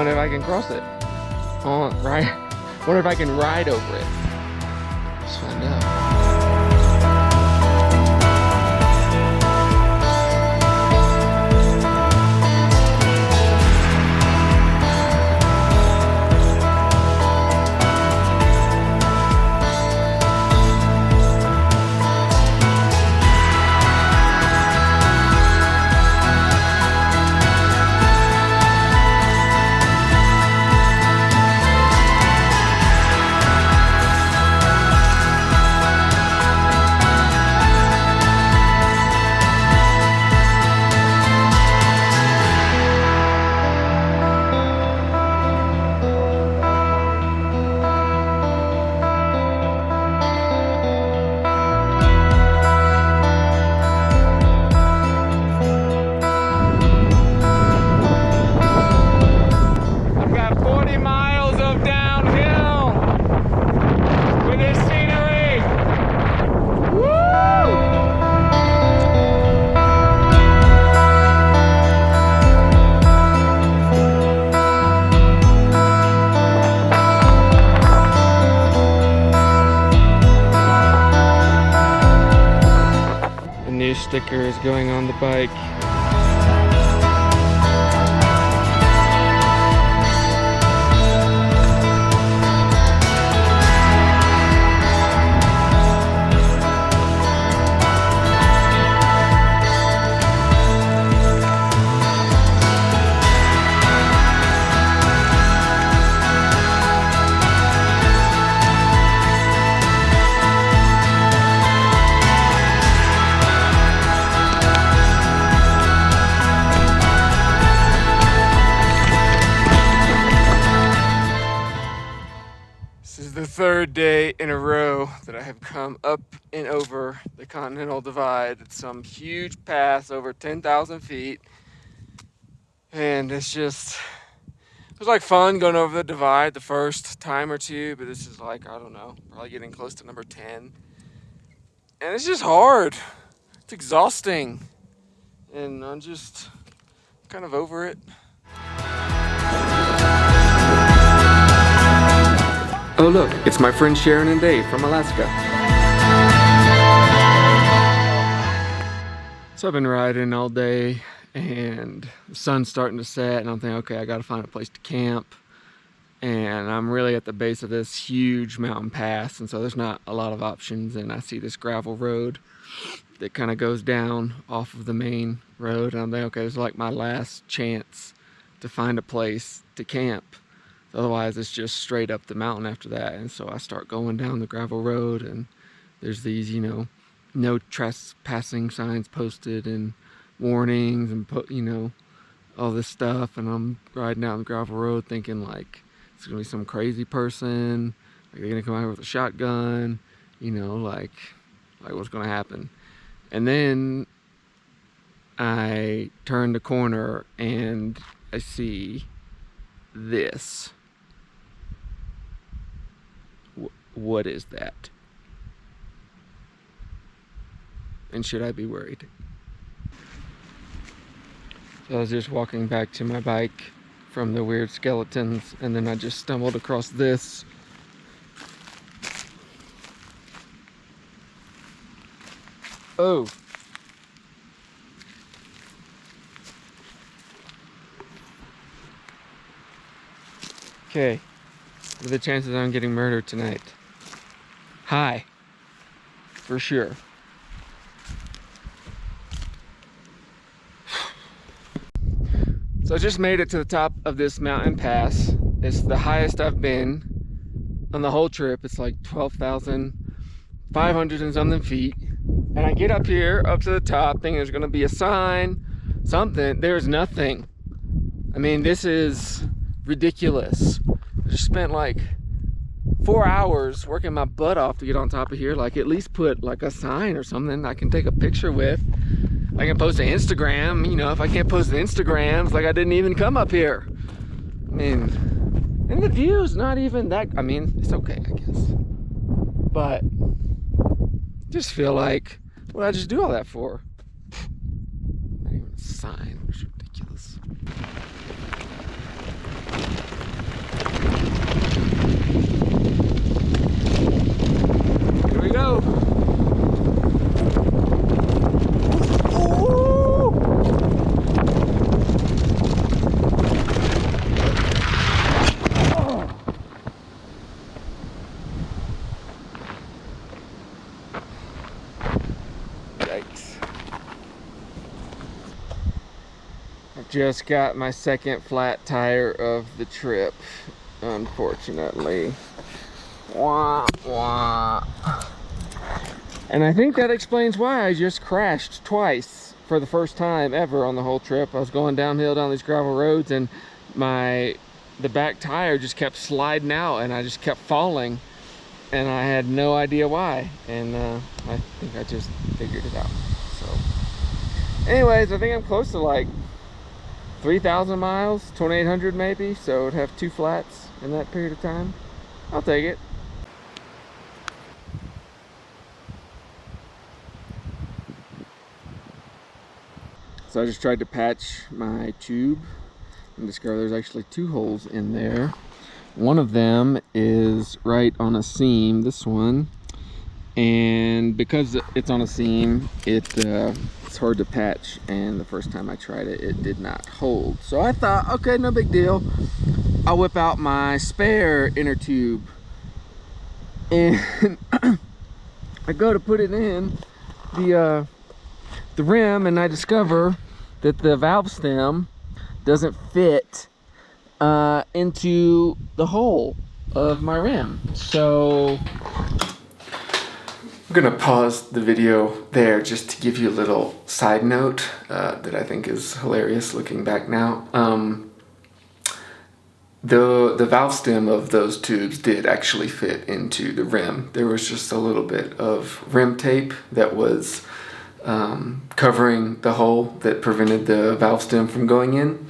wonder if I can cross it. Oh, right. Wonder if I can ride over it. Let's find out. Sticker is going on the bike. Third day in a row that I have come up and over the Continental Divide. It's some huge pass over 10,000 feet. And it's just, it was like fun going over the divide the first time or two, but this is like, I don't know, probably getting close to number 10. And it's just hard. It's exhausting. And I'm just kind of over it. Oh look, it's my friends Sharon and Dave from Alaska. So I've been riding all day and the sun's starting to set and I'm thinking, okay, I gotta find a place to camp. And I'm really at the base of this huge mountain pass, and so there's not a lot of options. And I see this gravel road that kind of goes down off of the main road. And I'm thinking, okay, this is like my last chance to find a place to camp. Otherwise, it's just straight up the mountain after that. And so I start going down the gravel road, and there's these, you know, no trespassing signs posted and warnings and, you know, all this stuff. And I'm riding down the gravel road thinking, like, it's going to be some crazy person. Like, they're going to come out with a shotgun, you know, like what's going to happen? And then I turn the corner and I see this. What is that? And should I be worried? So I was just walking back to my bike from the weird skeletons, and then I just stumbled across this. Oh. Okay. What are the chances I'm getting murdered tonight? High. For sure. So I just made it to the top of this mountain pass. It's the highest I've been on the whole trip. It's like 12,500 and something feet. And I get up here, up to the top, thinking there's gonna be a sign, something. There's nothing. I mean, this is ridiculous. I just spent like 4 hours working my butt off to get on top of here. Like, at least put like a sign or something I can take a picture with. I can post to Instagram. You know, if I can't post to Instagram, it's like I didn't even come up here. I mean, and the view's not even that, I mean, it's okay, I guess. But just feel like, what did I just do all that for? Not even a sign. It's ridiculous. Just got my second flat tire of the trip, unfortunately. Wah, wah. And I think that explains why I just crashed twice for the first time ever on the whole trip. I was going downhill down these gravel roads, and the back tire just kept sliding out, and I just kept falling, and I had no idea why. And I think I just figured it out. So anyways, I think I'm close to like 3,000 miles, 2,800 maybe, so it'd have 2 flats in that period of time. I'll take it. So I just tried to patch my tube and discovered there's actually 2 holes in there. One of them is right on a seam, this one, and because it's on a seam, it's hard to patch, and the first time I tried it, it did not hold. So I thought, okay, no big deal. I'll whip out my spare inner tube, and I go to put it in the rim, and I discover that the valve stem doesn't fit into the hole of my rim. So I'm gonna pause the video there just to give you a little side note that I think is hilarious looking back now. The valve stem of those tubes did actually fit into the rim. There was just a little bit of rim tape that was covering the hole that prevented the valve stem from going in.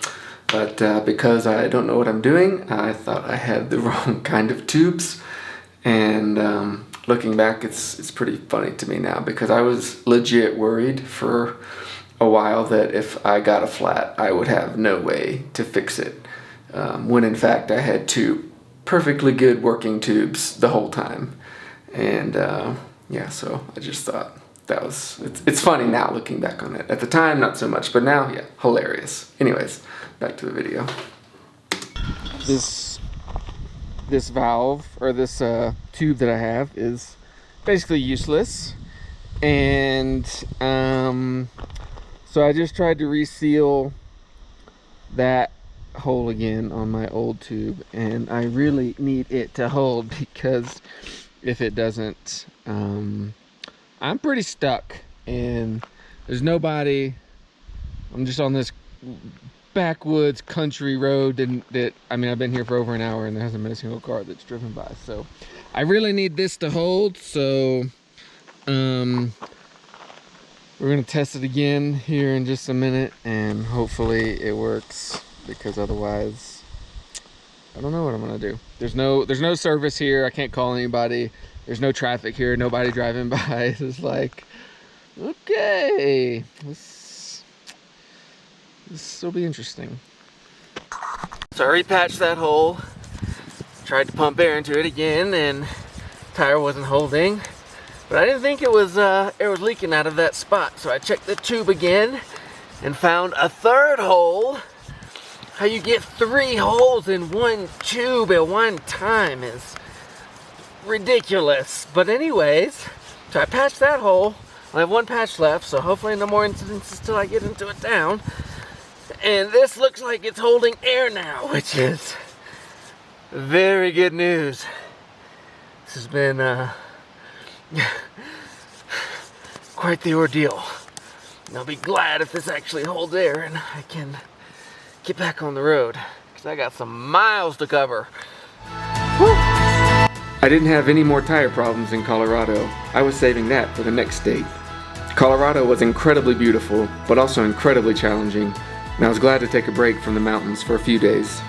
But because I don't know what I'm doing, I thought I had the wrong kind of tubes. And looking back, it's pretty funny to me now, because I was legit worried for a while that if I got a flat, I would have no way to fix it. When in fact I had 2 perfectly good working tubes the whole time. And yeah, so I just thought it's funny now looking back on it. At the time, not so much, but now, yeah, hilarious. Anyways, back to the video. This valve, or this tube that I have, is basically useless, and so I just tried to reseal that hole again on my old tube, and I really need it to hold, because if it doesn't, I'm pretty stuck, and there's nobody. I'm just on this backwoods country road, and I've been here for over an hour, and there hasn't been a single car that's driven by. So I really need this to hold. So we're gonna test it again here in just a minute, and hopefully it works, because otherwise I don't know what I'm gonna do. There's no service here. I can't call anybody. There's no traffic here, nobody driving by. It's like, okay, this will be interesting. So I repatched that hole, tried to pump air into it again, and the tire wasn't holding. But I didn't think it was leaking out of that spot. So I checked the tube again and found a 3rd hole. How you get 3 holes in one tube at one time is ridiculous. But anyways, so I patched that hole. I have 1 patch left, so hopefully no more incidences till I get into it down. And this looks like it's holding air now, which is very good news. This has been quite the ordeal. And I'll be glad if this actually holds air and I can get back on the road, because I got some miles to cover. Woo! I didn't have any more tire problems in Colorado. I was saving that for the next state. Colorado was incredibly beautiful, but also incredibly challenging, and I was glad to take a break from the mountains for a few days.